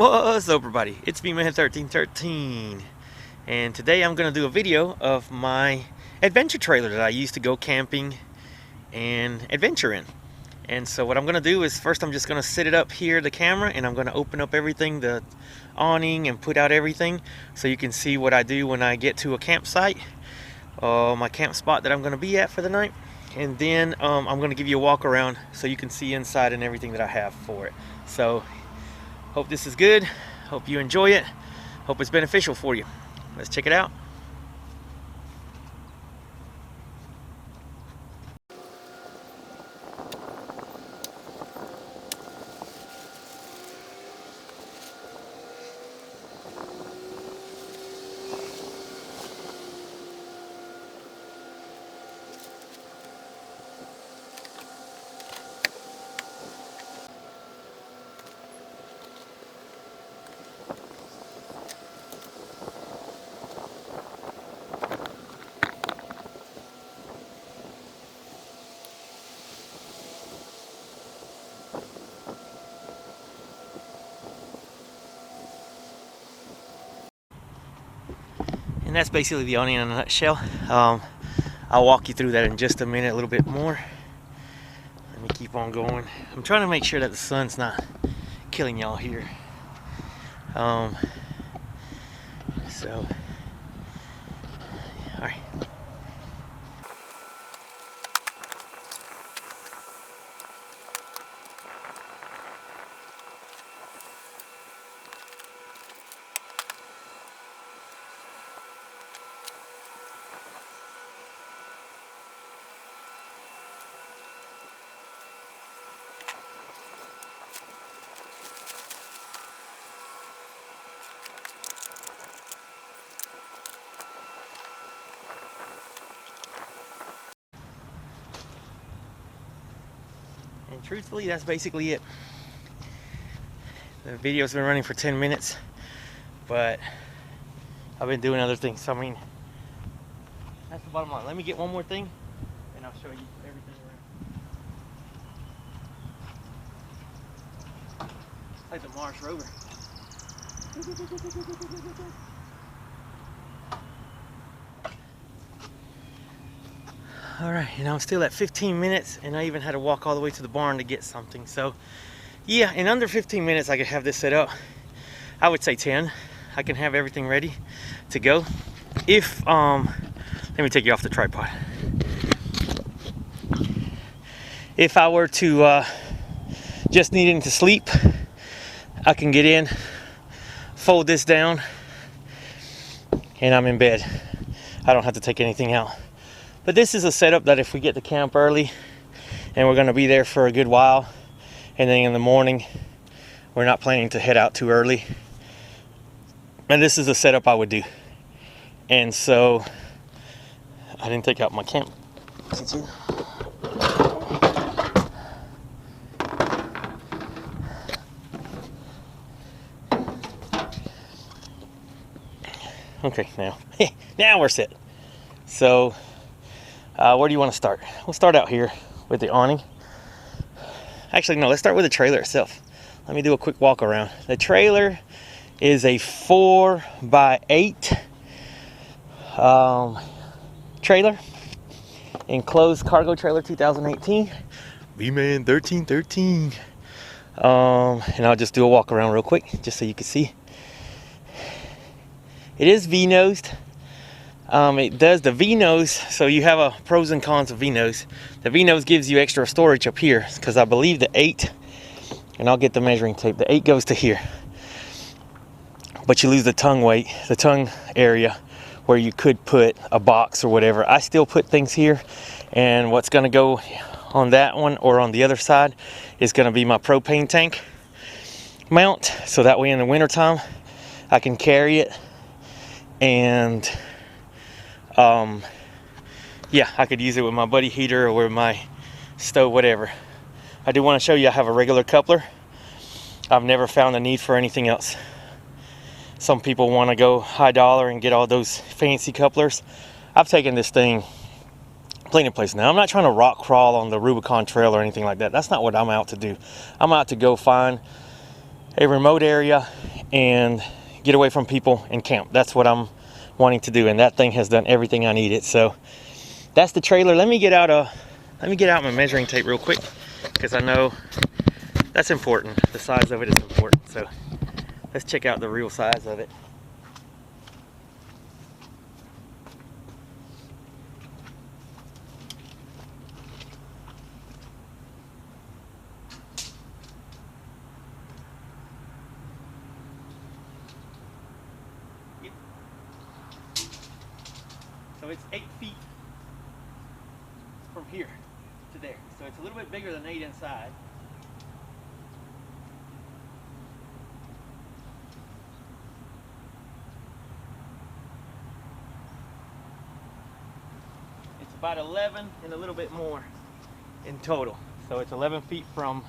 What's up, everybody? It's me, man 1313, and today I'm gonna do a video of my adventure trailer that I used to go camping and adventure in. And so what I'm gonna do is first I'm just gonna set it up here, the camera, and I'm gonna open up everything, the awning, and put out everything so you can see what I do when I get to a campsite, my camp spot that I'm gonna be at for the night. And then I'm gonna give you a walk around so you can see inside and everything that I have for it. So hope this is good. Hope you enjoy it. Hope it's beneficial for you. Let's check it out. And that's basically the awning in a nutshell. I'll walk you through that in just a minute, a little bit more. Let me keep on going. I'm trying to make sure that the sun's not killing y'all here. So, all right. And truthfully, that's basically it. The video's been running for 10 minutes, but I've been doing other things. So I mean, that's the bottom line. Let me get one more thing, and I'll show you everything around. Like the Mars rover. All right, and I'm still at 15 minutes, and I even had to walk all the way to the barn to get something. So yeah, in under 15 minutes I could have this set up. I would say 10. I can have everything ready to go. If let me take you off the tripod. If I were to just needing to sleep, I can get in, fold this down, and I'm in bed. I don't have to take anything out. But this is a setup that if we get to camp early and we're going to be there for a good while, and then in the morning we're not planning to head out too early, and this is a setup I would do. And so I didn't take out my camp. Okay, now we're set. So where do you want to start? We'll start out here with the awning. Actually, no, let's start with the trailer itself. Let me do a quick walk around. The trailer is a 4x8 trailer, enclosed cargo trailer, 2018. V-Man 1313. And I'll just do a walk around real quick, just so you can see. It is Vnosed. It does the Vnose, so you have a pros and cons of Vnose. The Vnose gives you extra storage up here, because I believe the 8, and I'll get the measuring tape, the 8 goes to here. But you lose the tongue weight, the tongue area, where you could put a box or whatever. I still put things here, and what's going to go on that one or on the other side is going to be my propane tank mount, so that way in the wintertime I can carry it. And yeah, I could use it with my buddy heater or with my stove, whatever. I do want to show you I have a regular coupler. I've never found a need for anything else. Some people want to go high dollar and get all those fancy couplers. I've taken this thing plenty of places. Now, I'm not trying to rock crawl on the Rubicon Trail or anything like that. That's not what I'm out to do. I'm out to go find a remote area and get away from people and camp. That's what I'm wanting to do, and that thing has done everything I needed. So that's the trailer. Let me get out my measuring tape real quick, because I know that's important. The size of it is important. So let's check out the real size of it. So it's 8 feet from here to there. So it's a little bit bigger than 8 inside. It's about 11 and a little bit more in total. So it's 11 feet from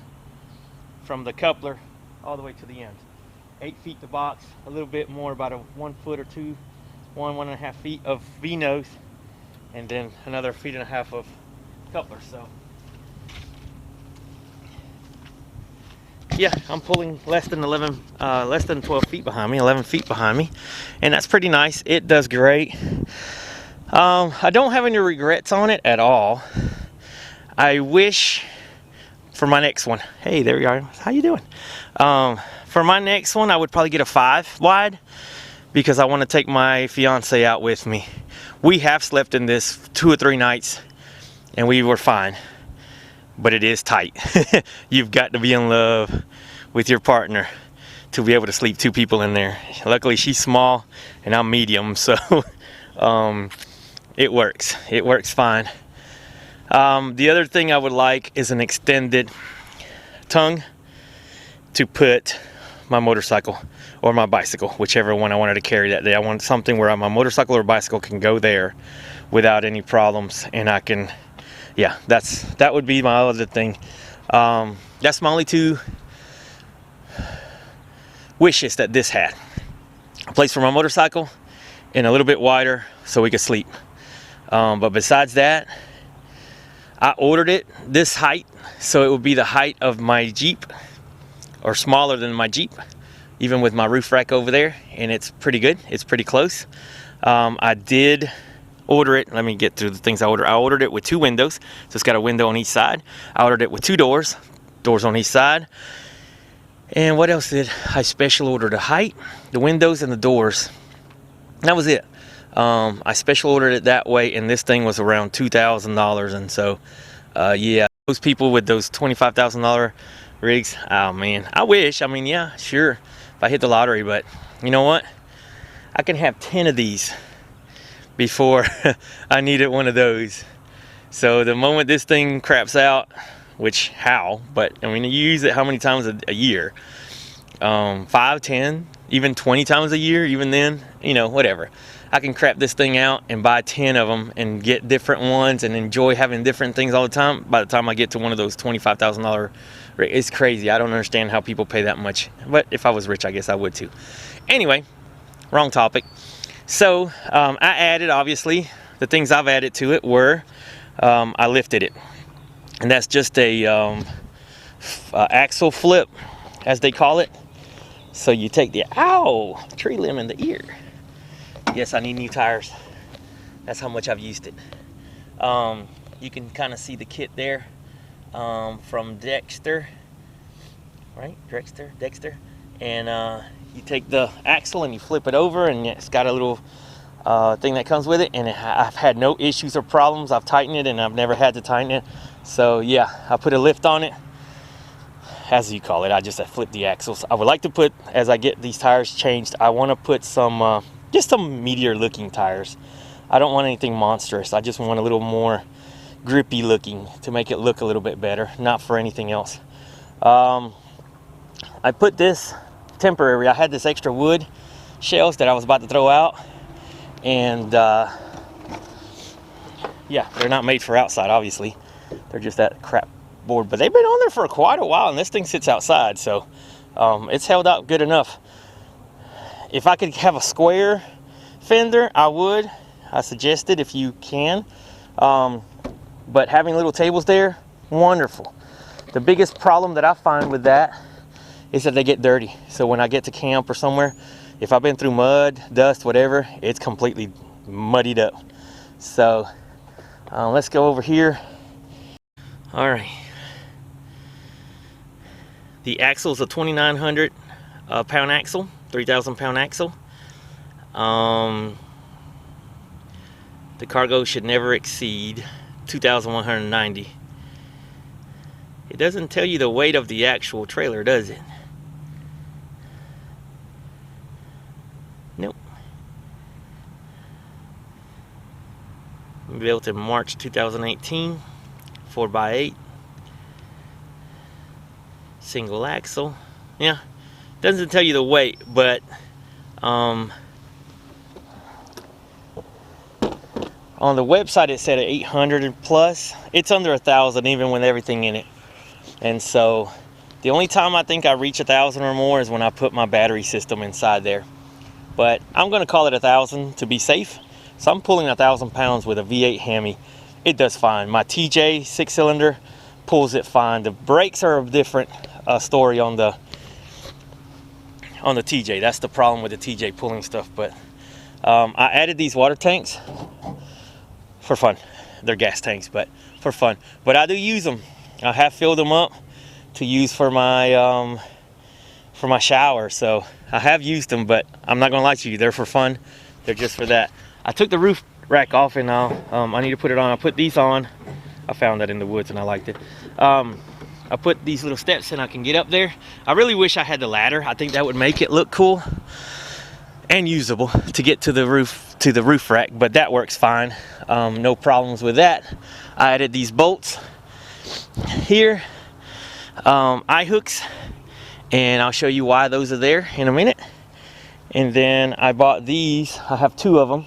the coupler all the way to the end. 8 feet to box, a little bit more, about a 1 foot or 2, 1.5 feet of Vnose, and then another 1.5 feet of coupler. So yeah, I'm pulling less than 12 feet behind me, 11 feet behind me, and that's pretty nice. It does great. I don't have any regrets on it at all. I wish for my next one, hey, there you are, how you doing? For my next one, I would probably get a 5 wide, because I want to take my fiance out with me. We have slept in this 2 or 3 nights and we were fine, but it is tight. You've got to be in love with your partner to be able to sleep 2 people in there. Luckily she's small and I'm medium, so it works fine. The other thing I would like is an extended tongue to put my motorcycle or my bicycle, whichever one I wanted to carry that day. I want something where my motorcycle or bicycle can go there without any problems, and I can, yeah, that would be my other thing. That's my only 2 wishes that this had: a place for my motorcycle and a little bit wider so we could sleep. But besides that, I ordered it this height, so it would be the height of my Jeep, or smaller than my Jeep, even with my roof rack over there, and it's pretty good. It's pretty close. I did order it. Let me get through the things I ordered. I ordered it with 2 windows, so it's got a window on each side. I ordered it with 2 doors on each side. And what else did I special order? The height, the windows, and the doors. That was it. I special ordered it that way, and this thing was around $2,000. And so, yeah, those people with those $25,000 rigs, oh man, I wish. I mean, yeah, sure, if I hit the lottery, but you know what? I can have 10 of these before I needed one of those. So the moment this thing craps out, which how, but I mean, you use it how many times a year? 5, 10, even 20 times a year, even then, you know, whatever. I can crap this thing out and buy 10 of them and get different ones and enjoy having different things all the time. By the time I get to one of those $25,000, it's crazy. I don't understand how people pay that much, but if I was rich, I guess I would too. Anyway, wrong topic. So I added, obviously, the things I've added to it were, I lifted it, and that's just a axle flip, as they call it. So you take the, ow, tree limb in the ear. Yes, I need new tires. That's how much I've used it. You can kind of see the kit there from Dexter, right? Dexter. And you take the axle and you flip it over, and it's got a little thing that comes with it. And I've had no issues or problems. I've tightened it, and I've never had to tighten it. So yeah, I put a lift on it, as you call it. I just flip the axles. I would like to put, as I get these tires changed, I want to put some just some meatier looking tires. I don't want anything monstrous. I just want a little more grippy looking to make it look a little bit better, not for anything else. I put this temporary. I had this extra wood shells that I was about to throw out, and yeah, they're not made for outside, obviously. They're just that crap board, but they've been on there for quite a while, and this thing sits outside, so it's held out good enough. If I could have a square fender, I would. I suggest it if you can. But having little tables there, wonderful. The biggest problem that I find with that is that they get dirty. So when I get to camp or somewhere, if I've been through mud, dust, whatever, it's completely muddied up. So let's go over here. All right. The axle is a 2,900 pound axle, 3,000 pound axle. The cargo should never exceed 2,190. It doesn't tell you the weight of the actual trailer, does it? Nope. Built in March 2018, 4x8. Single axle. Yeah, doesn't tell you the weight, but on the website it said 800 plus. It's under 1,000 even with everything in it. And so the only time I think I reach 1,000 or more is when I put my battery system inside there. But I'm going to call it 1,000 to be safe. So I'm pulling 1,000 pounds with a V8 Hemi. It does fine. My TJ 6-cylinder pulls it fine. The brakes are a different story on the TJ. That's the problem with the TJ pulling stuff. But I added these water tanks for fun. They're gas tanks, but for fun. But I do use them. I have filled them up to use for my shower. So I have used them, but I'm not gonna lie to you, they're for fun. They're just for that. I took the roof rack off, and now I need to put it on. I put these on. I found that in the woods and I liked it. I put these little steps and I can get up there. I really wish I had the ladder. I think that would make it look cool and usable to get to the roof rack, but that works fine. No problems with that. I added these bolts here, eye hooks, and I'll show you why those are there in a minute. And then I bought these. I have 2 of them.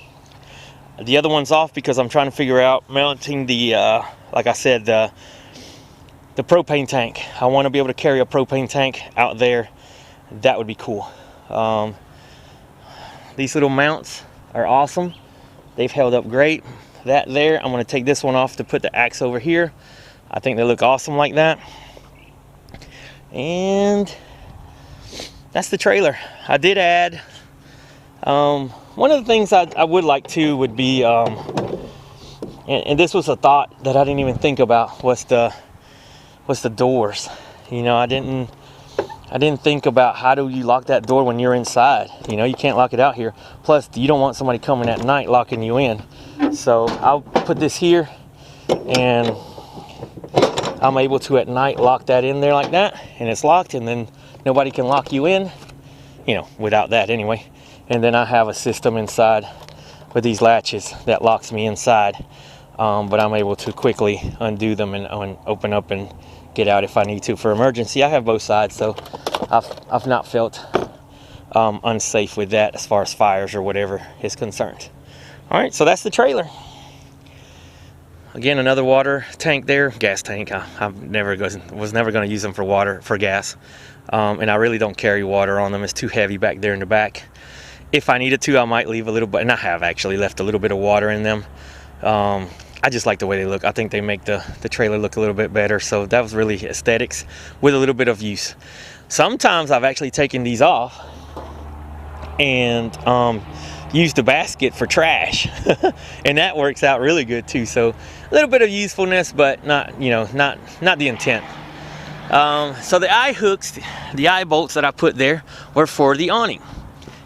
The other one's off because I'm trying to figure out mounting the like I said, the propane tank. I want to be able to carry a propane tank out there. That would be cool. These little mounts are awesome. They've held up great. That there, I'm going to take this one off to put the axe over here. I think they look awesome like that. And that's the trailer. I did add one of the things I would like to would be and this was a thought that I didn't even think about, was the doors. You know, I didn't think about how do you lock that door when you're inside. You know, you can't lock it out here. Plus, you don't want somebody coming at night locking you in. So I'll put this here, and I'm able to at night lock that in there like that, and it's locked, and then nobody can lock you in, you know, without that anyway. And then I have a system inside with these latches that locks me inside, but I'm able to quickly undo them and open up and get out if I need to for emergency. I have both sides, so I've not felt unsafe with that as far as fires or whatever is concerned. All right, so that's the trailer. Again, another water tank there, gas tank. I was never going to use them for gas, and I really don't carry water on them. It's too heavy back there in the back. If I needed to, I might leave a little bit, and I have actually left a little bit of water in them. I just like the way they look. I think they make the trailer look a little bit better. So that was really aesthetics with a little bit of use. Sometimes I've actually taken these off and used the basket for trash, and that works out really good too. So a little bit of usefulness, but not, you know, not the intent. So the eye hooks, the eye bolts that I put there were for the awning.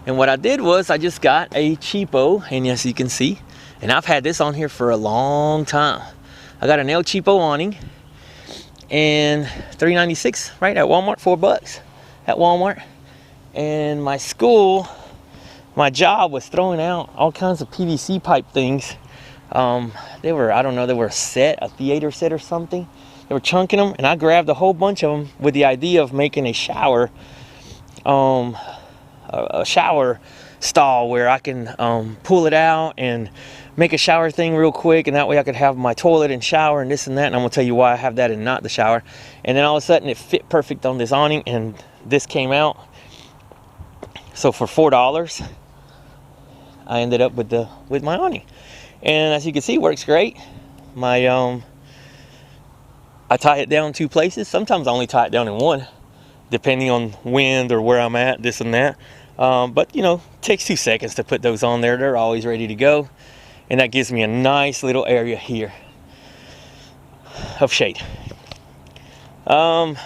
And what I did was I just got a cheapo, and yes, you can see, and I've had this on here for a long time. I got an El Cheapo awning, and $3.96, right, at Walmart, $4 at Walmart. And my school, my job was throwing out all kinds of PVC pipe things. They were, I don't know, they were a theater set or something. They were chunking them, and I grabbed a whole bunch of them with the idea of making a shower stall where I can pull it out and make a shower thing real quick, and that way I could have my toilet and shower and this and that. And I'm gonna tell you why I have that and not the shower. And then all of a sudden it fit perfect on this awning, and this came out. So for $4 I ended up with my awning, and as you can see, it works great. My I tie it down 2 places. Sometimes I only tie it down in one, depending on wind or where I'm at, this and that. But you know, it takes 2 seconds to put those on there. They're always ready to go. And that gives me a nice little area here of shade. One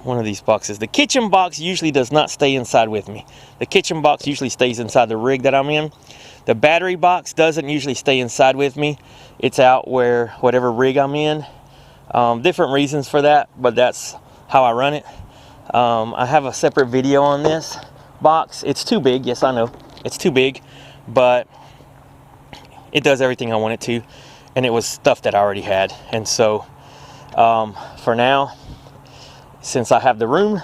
of these boxes. The kitchen box usually does not stay inside with me. The kitchen box usually stays inside the rig that I'm in. The battery box doesn't usually stay inside with me. It's out where whatever rig I'm in. Different reasons for that, but that's how I run it. I have a separate video on this box. It's too big. Yes, I know. It's too big, but it does everything I want it to. And it was stuff that I already had. And so for now, since I have the room,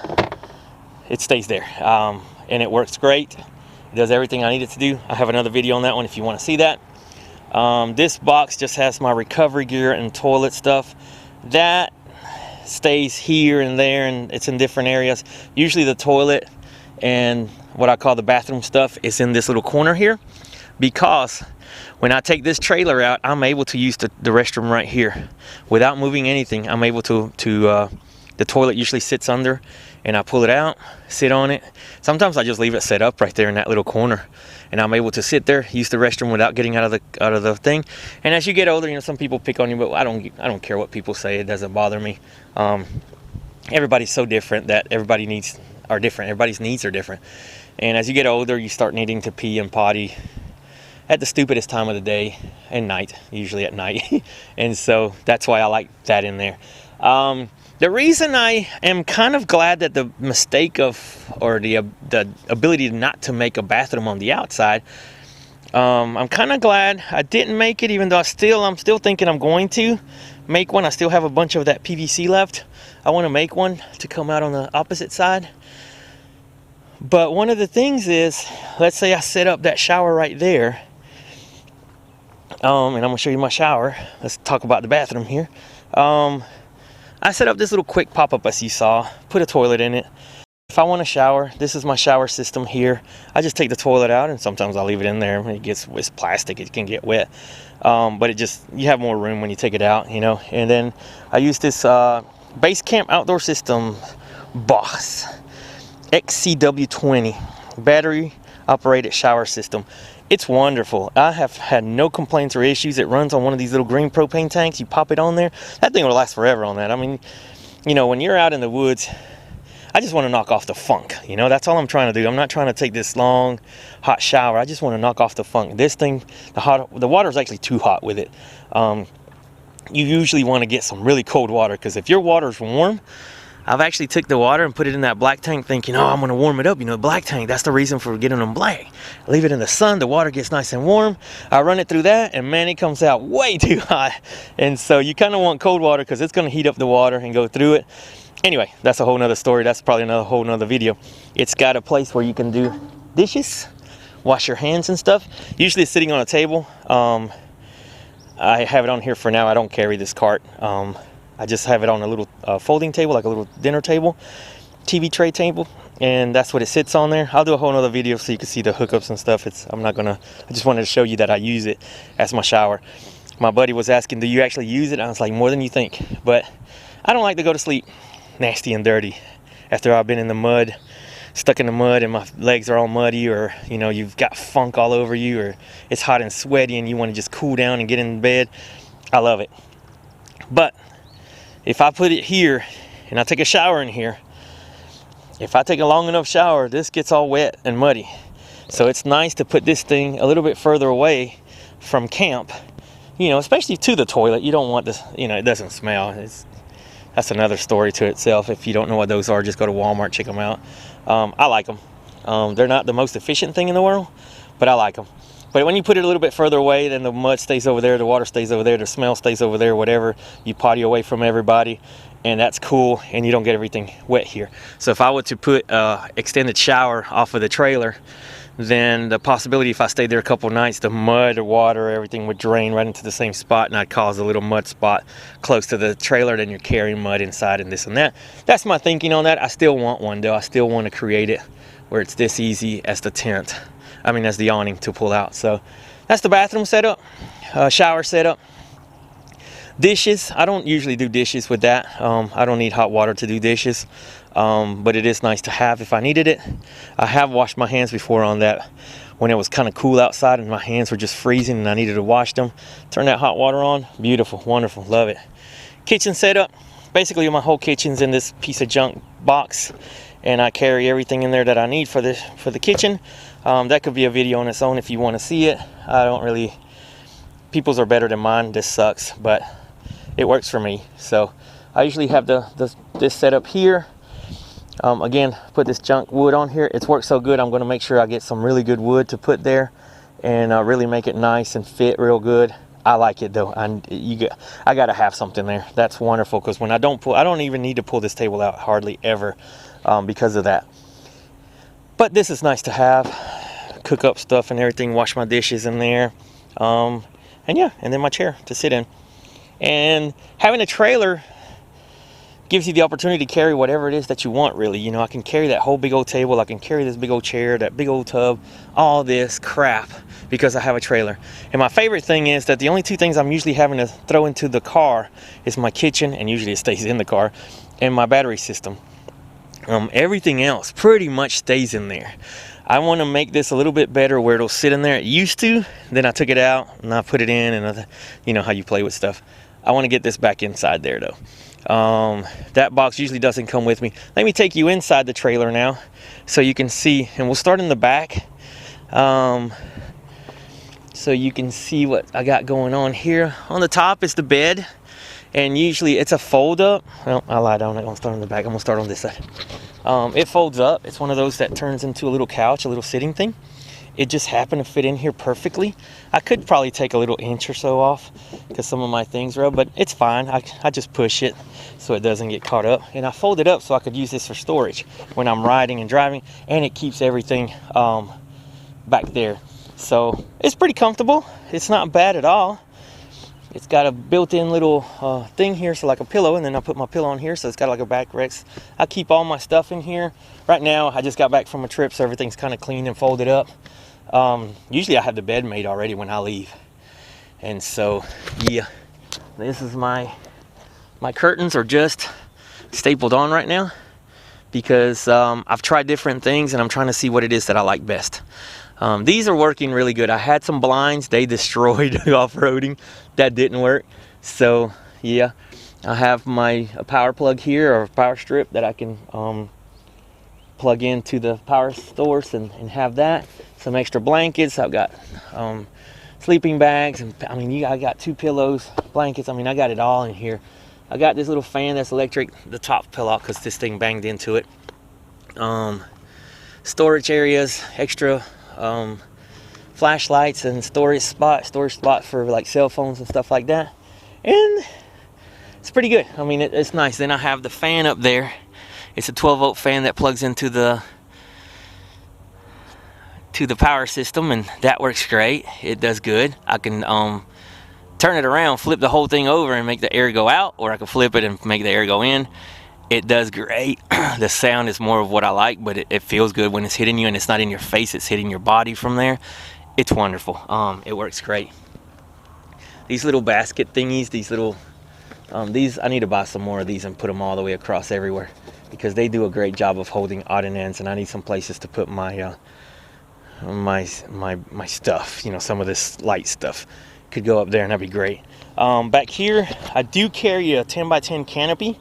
it stays there. And it works great. It does everything I need it to do. I have another video on that one if you want to see that. This box just has my recovery gear and toilet stuff. That stays here and there, and it's in different areas. Usually the toilet and what I call the bathroom stuff is in this little corner here, because when I take this trailer out, I'm able to use the restroom right here without moving anything. I'm able to the toilet usually sits under, and I pull it out, sit on it. Sometimes I just leave it set up right there in that little corner, and I'm able to sit there, use the restroom without getting out of the thing. And as you get older, you know, some people pick on you, but I don't care what people say. It doesn't bother me. Everybody's so different that everybody's needs are different. And as you get older, you start needing to pee and potty at the stupidest time of the day and night, usually at night. And so that's why I like that in there. The reason I am kind of glad that the mistake or the ability not to make a bathroom on the outside, I'm kind of glad I didn't make it, even though I'm still thinking I'm going to make one. I still have a bunch of that PVC left. I want to make one to come out on the opposite side. But one of the things is, let's say I set up that shower right there. And I'm going to show you my shower. Let's talk about the bathroom here. I set up this little quick pop-up as you saw, put a toilet in it. If I want to shower, this is my shower system here. I just take the toilet out, and sometimes I'll leave it in there. It's plastic, it can get wet. But you have more room when you take it out, you know. And then I use this Base Camp Outdoor System Boss XCW20 battery operated shower system. It's wonderful. I have had no complaints or issues. It runs on one of these little green propane tanks. You pop it on there. That thing will last forever on that. I mean, you know, when you're out in the woods, I just want to knock off the funk. You know, that's all I'm trying to do. I'm not trying to take this long, hot shower. I just want to knock off the funk. This thing, the water is actually too hot with it. You usually want to get some really cold water, because if your water's warm, I've actually took the water and put it in that black tank thinking, oh, I'm going to warm it up. You know, black tank, that's the reason for getting them black. I leave it in the sun, the water gets nice and warm. I run it through that, and man, it comes out way too hot. And so you kind of want cold water, because it's going to heat up the water and go through it. Anyway, that's a whole nother story. That's probably another whole nother video. It's got a place where you can do dishes, wash your hands and stuff. Usually it's sitting on a table. I have it on here for now. I don't carry this cart. I just have it on a little folding table, like a little dinner table, TV tray table, and that's what it sits on there. I'll do a whole nother video so you can see the hookups and stuff. I just wanted to show you that I use it as my shower. My buddy was asking, do you actually use it? I was like, more than you think. But I don't like to go to sleep nasty and dirty after I've been in the mud, stuck in the mud, and my legs are all muddy, or you know, you've got funk all over you, or it's hot and sweaty and you want to just cool down and get in bed. I love it. But if I put it here and I take a shower in here, if I take a long enough shower, this gets all wet and muddy. So it's nice to put this thing a little bit further away from camp, you know, especially to the toilet. You don't want this, you know, it doesn't smell. That's another story to itself. If you don't know what those are, just go to Walmart, check them out. I like them. They're not the most efficient thing in the world, but I like them. But when you put it a little bit further away, then the mud stays over there, the water stays over there, the smell stays over there, whatever. You potty away from everybody, and that's cool, and you don't get everything wet here. So if I were to put extended shower off of the trailer, then the possibility, if I stayed there a couple nights, the mud, the water, everything would drain right into the same spot, and I'd cause a little mud spot close to the trailer. Then you're carrying mud inside and this and that. That's my thinking on that. I still want one though. I still want to create it where it's this easy as the tent. As the awning to pull out. So that's the bathroom setup, shower setup. Dishes, I don't usually do dishes with that. I don't need hot water to do dishes, but it is nice to have if I needed it. I have washed my hands before on that when it was kind of cool outside and my hands were just freezing and I needed to wash them. Turn that hot water on. Beautiful, wonderful, love it. Kitchen setup. Basically my whole kitchen's in this piece of junk box, and I carry everything in there that I need for the kitchen. That could be a video on its own if you want to see it. I don't really, people's are better than mine. This sucks, but it works for me. So I usually have this set up here. Again, put this junk wood on here. It's worked so good, I'm going to make sure I get some really good wood to put there and really make it nice and fit real good. I like it though. I gotta have something there. That's wonderful, because when I don't even need to pull this table out hardly ever because of that. But this is nice to have. Cook up stuff and everything, wash my dishes in there, and yeah, and then my chair to sit in. And having a trailer gives you the opportunity to carry whatever it is that you want, really. You know, I can carry that whole big old table, I can carry this big old chair, that big old tub, all this crap, because I have a trailer. And my favorite thing is that the only two things I'm usually having to throw into the car is my kitchen, and usually it stays in the car, and my battery system. Everything else pretty much stays in there. I want to make this a little bit better where it'll sit in there. It used to, then I took it out and I put it in, and you know how you play with stuff. I want to get this back inside there though. That box usually doesn't come with me. Let me take you inside the trailer now so you can see, and we'll start in the back, so you can see what I got going on here. On the top is the bed, and usually it's a fold up. Well, I lied, I'm not gonna start on the back, I'm gonna start on this side. It folds up. It's one of those that turns into a little couch, a little sitting thing. It just happened to fit in here perfectly. I could probably take a little inch or so off because some of my things are up, but it's fine. I just push it so it doesn't get caught up. And I fold it up so I could use this for storage when I'm riding and driving, and it keeps everything back there. So it's pretty comfortable. It's not bad at all. It's got a built-in little thing here, so like a pillow, and then I put my pillow on here, so it's got like a backrest. I keep all my stuff in here. Right now, I just got back from a trip, so everything's kind of clean and folded up. Usually I have the bed made already when I leave. And so, yeah, this is my curtains are just stapled on right now because I've tried different things and I'm trying to see what it is that I like best. These are working really good. I had some blinds, they destroyed off-roading. That didn't work. So yeah, I have a power plug here, or a power strip that I can plug into the power source and have that. Some extra blankets. I've got sleeping bags, and I mean, I got 2 pillows, blankets. I mean, I got it all in here. I got this little fan that's electric. The top fell off because this thing banged into it. Storage areas, extra flashlights and storage spot for like cell phones and stuff like that, and it's pretty good. I mean, it's nice. Then I have the fan up there. It's a 12-volt fan that plugs into the power system, and that works great. It does good. I can turn it around, flip the whole thing over and make the air go out, or I can flip it and make the air go in. It does great. The sound is more of what I like, but it feels good when it's hitting you, and it's not in your face, it's hitting your body from there. It's wonderful. It works great. These little basket thingies, these little these, I need to buy some more of these and put them all the way across everywhere, because they do a great job of holding odd and ends, and I need some places to put my my stuff. You know, some of this light stuff could go up there, and that'd be great. Back here I do carry a 10 by 10 canopy,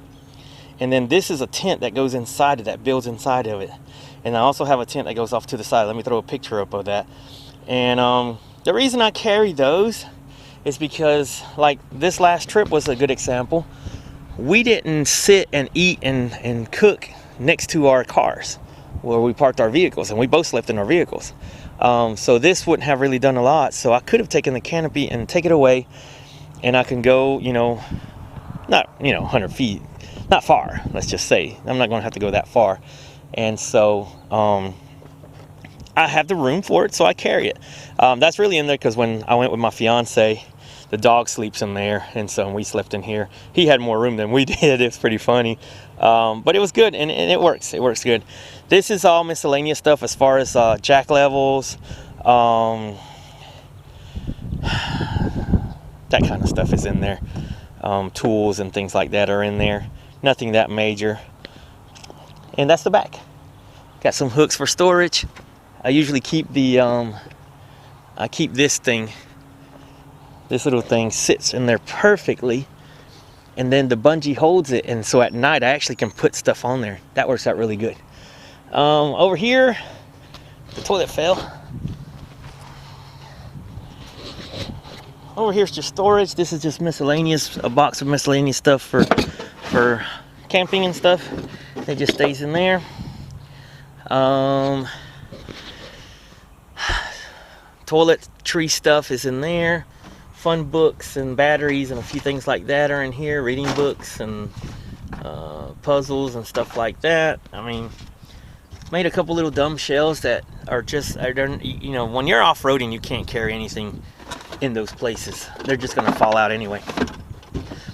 and then this is a tent that goes inside of that, builds inside of it. And I also have a tent that goes off to the side. Let me throw a picture up of that. And the reason I carry those is because, like, this last trip was a good example. We didn't sit and eat and cook next to our cars where we parked our vehicles, and we both slept in our vehicles. So this wouldn't have really done a lot. So I could have taken the canopy and take it away, and I can go, you know, not, you know, 100 feet, not far, let's just say. I'm not going to have to go that far. And so I have the room for it, so I carry it. That's really in there because when I went with my fiance, the dog sleeps in there, and so we slept in here. He had more room than we did. It's pretty funny, but it was good, and it works. It works good. This is all miscellaneous stuff as far as jack levels, that kind of stuff is in there. tools and things like that are in there. Nothing that major. And that's the back. Got some hooks for storage. I usually keep the I keep this little thing sits in there perfectly, and then the bungee holds it, and so at night I actually can put stuff on there. That works out really good. Over here, the toilet fell. Over here's just storage. This is just miscellaneous, a box of miscellaneous stuff for camping and stuff. It just stays in there. Toiletry stuff is in there. Fun books and batteries and a few things like that are in here. Reading books and puzzles and stuff like that. I mean, made a couple little dumb shelves that are just, you know, when you're off-roading, you can't carry anything in those places. They're just gonna fall out anyway.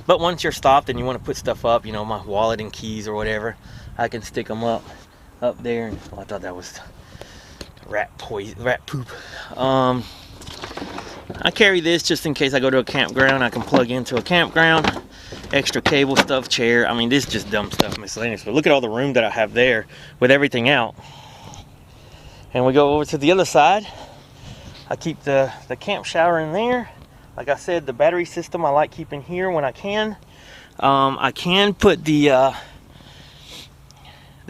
But once you're stopped and you want to put stuff up, you know, my wallet and keys or whatever, I can stick them up there. And, oh, I thought that was rat poop. I carry this just in case I go to a campground. I can plug into a campground. Extra cable stuff, chair. I mean, this is just dumb stuff, miscellaneous. But look at all the room that I have there with everything out. And we go over to the other side. I keep the camp shower in there. Like I said, the battery system I like keeping here when I can. I can put the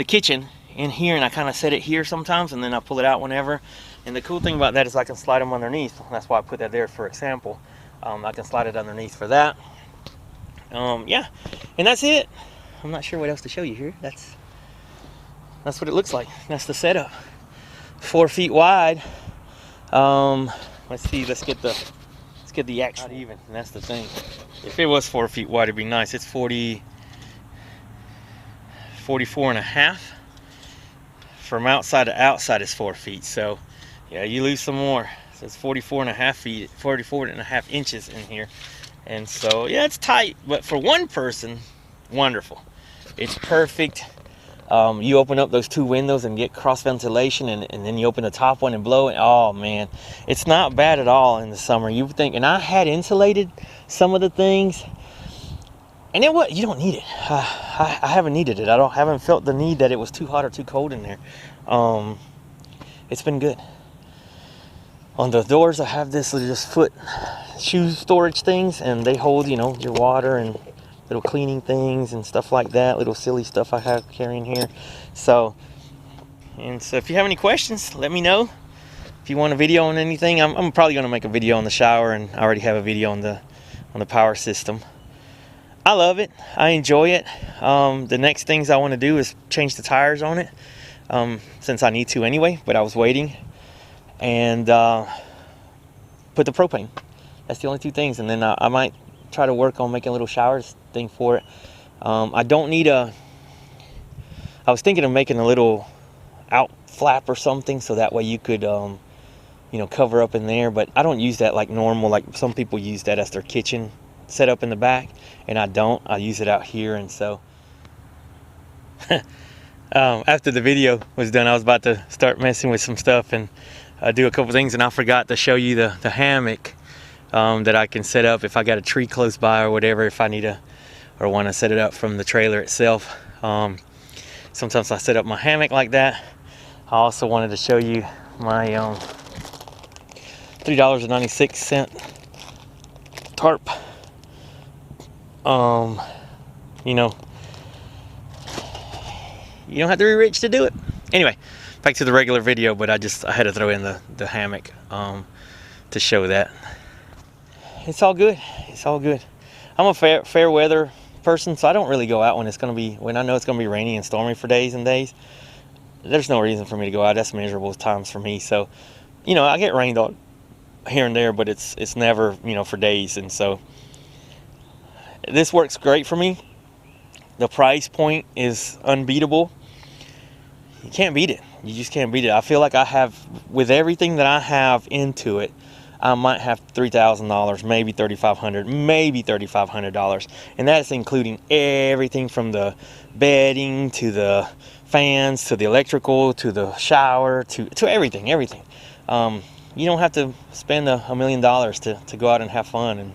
kitchen in here, and I kind of set it here sometimes, and then I pull it out whenever. And the cool thing about that is I can slide them underneath. That's why I put that there for example. I can slide it underneath for that. Yeah, and that's it. I'm not sure what else to show you here. That's what it looks like. That's the setup. 4 feet wide. Let's see. Let's get the actual. Not even. And that's the thing. If it was 4 feet wide, it'd be nice. It's 44 and a half. From outside to outside is 4 feet. So yeah, you lose some more. So it's 44 and a half feet, 44 and a half inches in here. And so yeah, it's tight, but for one person, wonderful. It's perfect. You open up those 2 windows and get cross ventilation, and then you open the top one and blow it. Oh man, it's not bad at all in the summer. You would think, and I had insulated some of the things, and it what you don't need it. I haven't needed it. I haven't felt the need that it was too hot or too cold in there. It's been good. On the doors, I have this just foot shoe storage things, and they hold, you know, your water and little cleaning things and stuff like that. Little silly stuff I have carrying here. So if you have any questions, let me know. If you want a video on anything, I'm probably going to make a video on the shower, and I already have a video on the power system. I love it. I enjoy it. The next things I want to do is change the tires on it, since I need to anyway, but I was waiting. And put the propane. That's the only 2 things. And then I might try to work on making a little shower thing for it. I don't need I was thinking of making a little out flap or something, so that way you could you know, cover up in there. But I don't use that like normal, like some people use that as their kitchen setup in the back, and I don't. I use it out here. And so after the video was done, I was about to start messing with some stuff and do a couple things, and I forgot to show you the hammock that I can set up if I got a tree close by or whatever, if I need or want to set it up from the trailer itself. Sometimes I set up my hammock like that. I also wanted to show you my $3.96 tarp. You know, you don't have to be rich to do it. Anyway, back to the regular video, but I had to throw in the hammock to show that. It's all good. It's all good. I'm a fair weather person, so I don't really go out when I know it's gonna be rainy and stormy for days and days. There's no reason for me to go out. That's miserable times for me. So, you know, I get rained on here and there, but it's never, you know, for days. And so this works great for me. The price point is unbeatable. You can't beat it. You just can't beat it. I feel like I have, with everything that I have into it, I might have $3,000, maybe $3,500, maybe $3,500, and that's including everything from the bedding to the fans to the electrical to the shower to everything. You don't have to spend $1 million to go out and have fun and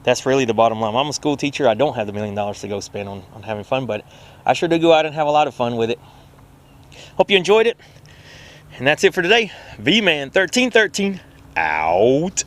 That's really the bottom line. I'm a school teacher. I don't have the $1 million to go spend on having fun, but I sure do go out and have a lot of fun with it. Hope you enjoyed it. And that's it for today. V-Man 1313 out.